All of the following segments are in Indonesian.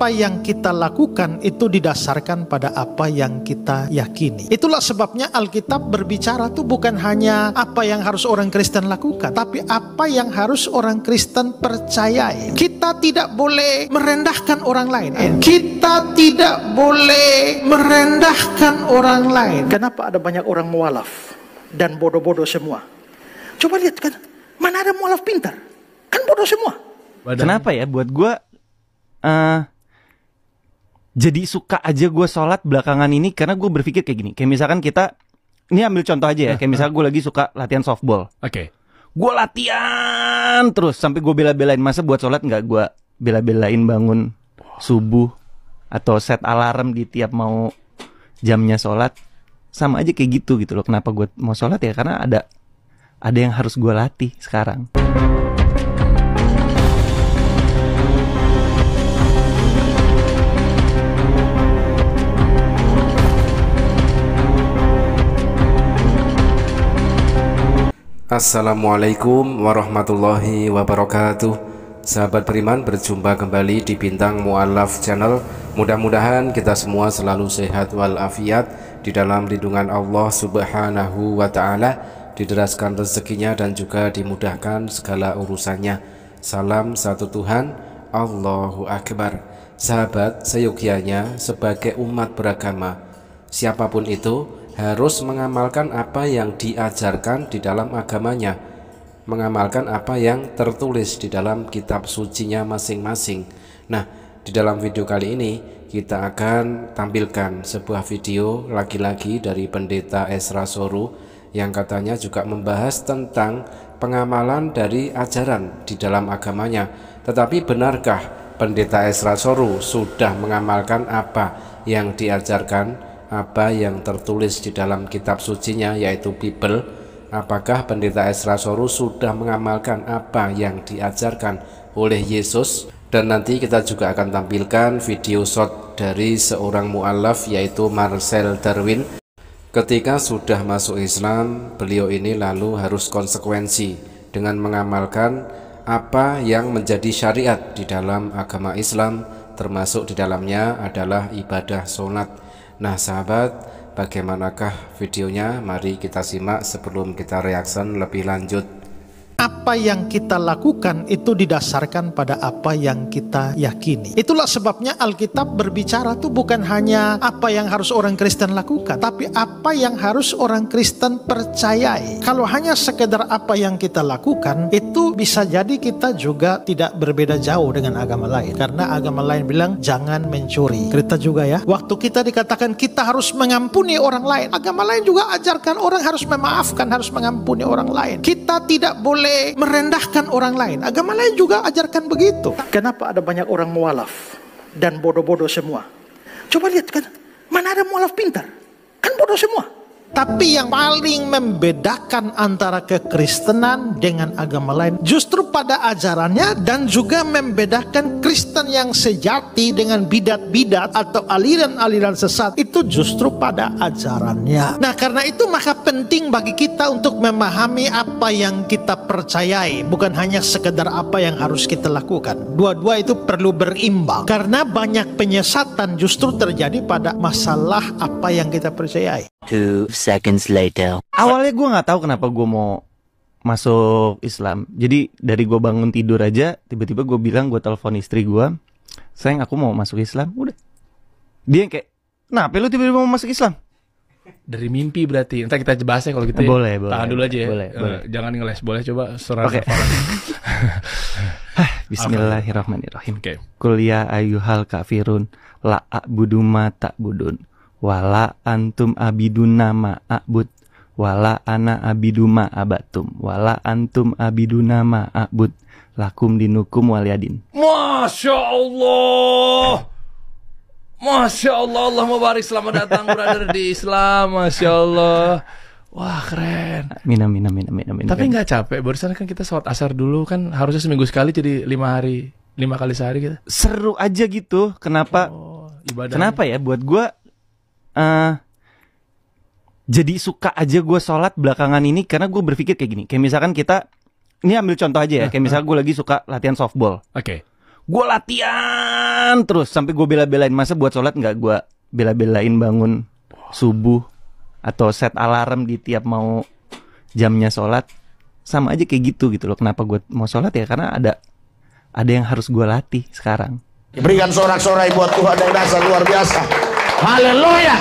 apa yang kita lakukan itu didasarkan pada apa yang kita yakini. Itulah sebabnya Alkitab berbicara tuh bukan hanya apa yang harus orang Kristen lakukan, tapi apa yang harus orang Kristen percayai. Kita tidak boleh merendahkan orang lain. Kita tidak boleh merendahkan orang lain. Kenapa ada banyak orang mualaf dan bodoh-bodoh semua? Coba lihat kan, mana ada mualaf pintar? Kan bodoh semua. Kenapa ya buat gue jadi suka aja gue sholat belakangan ini karena gue berpikir kayak gini. Kayak misalkan kita, ini ambil contoh aja ya, kayak misalkan gue lagi suka latihan softball. Oke. Gue latihan terus sampai gue bela-belain. Masa buat sholat nggak gue bela-belain bangun subuh atau set alarm di tiap mau jamnya sholat. Sama aja kayak gitu loh. Kenapa gue mau sholat ya? Karena ada yang harus gue latih sekarang. Assalamualaikum warahmatullahi wabarakatuh. Sahabat beriman, berjumpa kembali di Bintang Mu'alaf Channel. Mudah-mudahan kita semua selalu sehat walafiat di dalam lindungan Allah Subhanahu wa ta'ala, dideraskan rezekinya dan juga dimudahkan segala urusannya. Salam satu Tuhan, Allahu Akbar. Sahabat, seyogyanya sebagai umat beragama, siapapun itu harus mengamalkan apa yang diajarkan di dalam agamanya, mengamalkan apa yang tertulis di dalam kitab sucinya masing-masing. Nah, di dalam video kali ini kita akan tampilkan sebuah video lagi-lagi dari Pendeta Ezra Soru yang katanya juga membahas tentang pengamalan dari ajaran di dalam agamanya. Tetapi benarkah Pendeta Ezra Soru sudah mengamalkan apa yang diajarkan, apa yang tertulis di dalam kitab sucinya yaitu Bible? Apakah Pendeta Ezra Soru sudah mengamalkan apa yang diajarkan oleh Yesus? Dan nanti kita juga akan tampilkan video short dari seorang mu'alaf yaitu Marcel Darwin. Ketika sudah masuk Islam, beliau ini lalu harus konsekuensi dengan mengamalkan apa yang menjadi syariat di dalam agama Islam, termasuk di dalamnya adalah ibadah sholat. Nah sahabat, bagaimanakah videonya? Mari kita simak sebelum kita reaction lebih lanjut. Apa yang kita lakukan itu didasarkan pada apa yang kita yakini. Itulah sebabnya Alkitab berbicara tuh bukan hanya apa yang harus orang Kristen lakukan, tapi apa yang harus orang Kristen percayai. Kalau hanya sekedar apa yang kita lakukan, itu bisa jadi kita juga tidak berbeda jauh dengan agama lain. Karena agama lain bilang jangan mencuri. Kita juga ya, waktu kita dikatakan kita harus mengampuni orang lain, agama lain juga ajarkan orang harus memaafkan, harus mengampuni orang lain. Kita tidak boleh merendahkan orang lain. Agama lain juga ajarkan begitu. Kenapa ada banyak orang mualaf dan bodoh-bodoh semua? Coba lihat kan, mana ada mualaf pintar? Kan bodoh semua. Tapi yang paling membedakan antara kekristenan dengan agama lain justru pada ajarannya, dan juga membedakan Kristen yang sejati dengan bidat-bidat atau aliran-aliran sesat itu justru pada ajarannya. Nah karena itu maka penting bagi kita untuk memahami apa yang kita percayai, bukan hanya sekedar apa yang harus kita lakukan. Dua-dua itu perlu berimbang, karena banyak penyesatan justru terjadi pada masalah apa yang kita percayai. 2 seconds later. Awalnya gue nggak tahu kenapa gue mau masuk Islam. Jadi dari gue bangun tidur aja, tiba-tiba gue bilang, gue telepon istri gue, sayang aku mau masuk Islam. Udah. Dia yang kayak, kenapa lu tiba-tiba mau masuk Islam? Dari mimpi berarti. Ntar kita bahasnya kalau gitu ya. Boleh. Tahan dulu aja ya. Boleh. Jangan ngeles. Boleh coba surah Oke. Bismillahirrahmanirrahim. Oke. Qul ya ayyuhal kafirun la a'budu ma ta'budun wala antum abiduna ma a'bud wala ana abidu ma abatum wala antum abiduna ma a'bud lakum dinukum waliyadin. Masya Allah. Masya Allah. Allah mubarik. Selamat datang brother di Islam. Masya Allah. Wah keren. Amin. Tapi nggak capek? Barusan kan kita sholat asar dulu, kan harusnya seminggu sekali jadi 5 kali sehari gitu. Seru aja gitu. Kenapa? Ibadah. Kenapa ya buat gue jadi suka aja gue sholat belakangan ini karena gue berpikir kayak gini. Kayak misalkan kita, ini ambil contoh aja ya, kayak misalkan gue lagi suka latihan softball. Oke. gue latihan terus sampai gue bela-belain. Masa buat sholat nggak gue bela-belain bangun subuh atau set alarm di tiap mau jamnya sholat. Sama aja kayak gitu loh. Kenapa gue mau sholat ya? Karena ada yang harus gue latih sekarang. Berikan sorak-sorai buat Tuhan yang dasar luar biasa. Haleluya.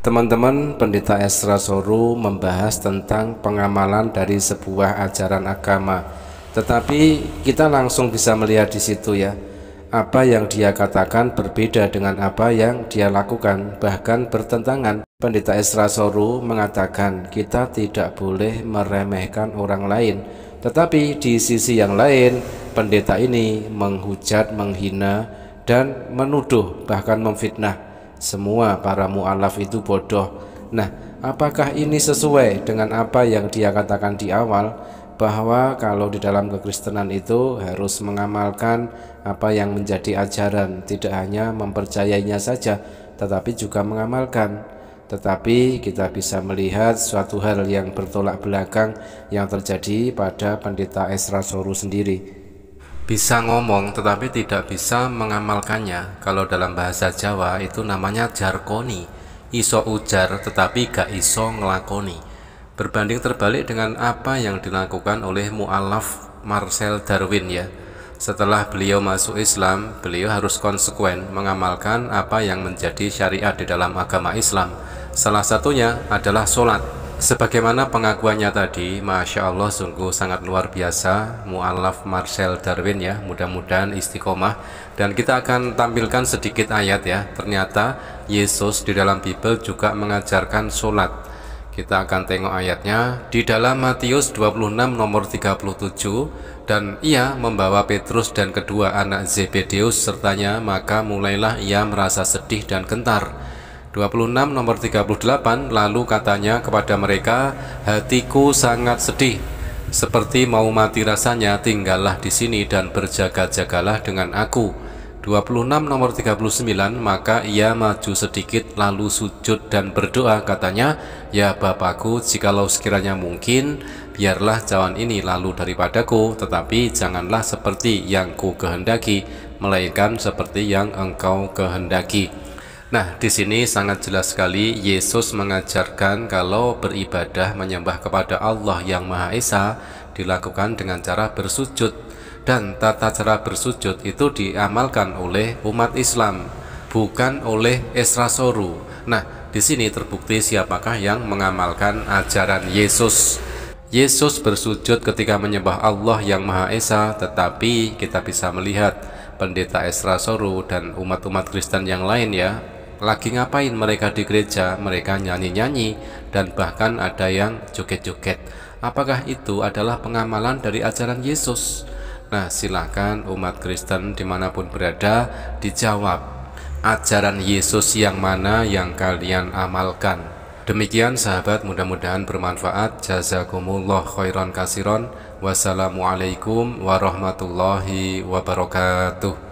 Teman-teman, Pendeta Ezra Soru membahas tentang pengamalan dari sebuah ajaran agama. Tetapi kita langsung bisa melihat di situ ya, apa yang dia katakan berbeda dengan apa yang dia lakukan, bahkan bertentangan. Pendeta Ezra Soru mengatakan kita tidak boleh meremehkan orang lain, tetapi di sisi yang lain pendeta ini menghujat, menghina, dan menuduh, bahkan memfitnah semua para mu'alaf itu bodoh. Nah, apakah ini sesuai dengan apa yang dia katakan di awal, bahwa kalau di dalam kekristenan itu harus mengamalkan apa yang menjadi ajaran, tidak hanya mempercayainya saja tetapi juga mengamalkan. Tetapi kita bisa melihat suatu hal yang bertolak belakang yang terjadi pada Pendeta Ezra Soru sendiri. Bisa ngomong tetapi tidak bisa mengamalkannya. Kalau dalam bahasa Jawa itu namanya jarkoni, iso ujar tetapi gak iso ngelakoni. Berbanding terbalik dengan apa yang dilakukan oleh mu'alaf Marcel Darwin ya. Setelah beliau masuk Islam, beliau harus konsekuen mengamalkan apa yang menjadi syariat di dalam agama Islam. Salah satunya adalah sholat. Sebagaimana pengakuannya tadi, Masya Allah sungguh sangat luar biasa mu'alaf Marcel Darwin ya, mudah-mudahan istiqomah. Dan kita akan tampilkan sedikit ayat ya. Ternyata Yesus di dalam Bible juga mengajarkan sholat. Kita akan tengok ayatnya di dalam Matius 26 nomor 37. Dan ia membawa Petrus dan kedua anak Zebedeus sertanya, maka mulailah ia merasa sedih dan gentar. 26 nomor 38, lalu katanya kepada mereka, hatiku sangat sedih, seperti mau mati rasanya, tinggallah di sini dan berjaga-jagalah dengan aku. 26 nomor 39, maka ia maju sedikit lalu sujud dan berdoa, katanya, ya Bapakku, jikalau sekiranya mungkin, biarlah cawan ini lalu daripadaku, tetapi janganlah seperti yang ku kehendaki, melainkan seperti yang engkau kehendaki. Nah, di sini sangat jelas sekali Yesus mengajarkan kalau beribadah menyembah kepada Allah yang Maha Esa dilakukan dengan cara bersujud, dan tata cara bersujud itu diamalkan oleh umat Islam, bukan oleh Ezra Soru. Nah, di sini terbukti siapakah yang mengamalkan ajaran Yesus. Yesus bersujud ketika menyembah Allah yang Maha Esa, tetapi kita bisa melihat Pendeta Ezra Soru dan umat-umat Kristen yang lain ya, lagi ngapain mereka di gereja? Mereka nyanyi-nyanyi dan bahkan ada yang joget-joget. Apakah itu adalah pengamalan dari ajaran Yesus? Nah, silakan umat Kristen dimanapun berada dijawab, ajaran Yesus yang mana yang kalian amalkan. Demikian sahabat, mudah-mudahan bermanfaat. Jazakumullah khairan kasiron. Wassalamualaikum warahmatullahi wabarakatuh.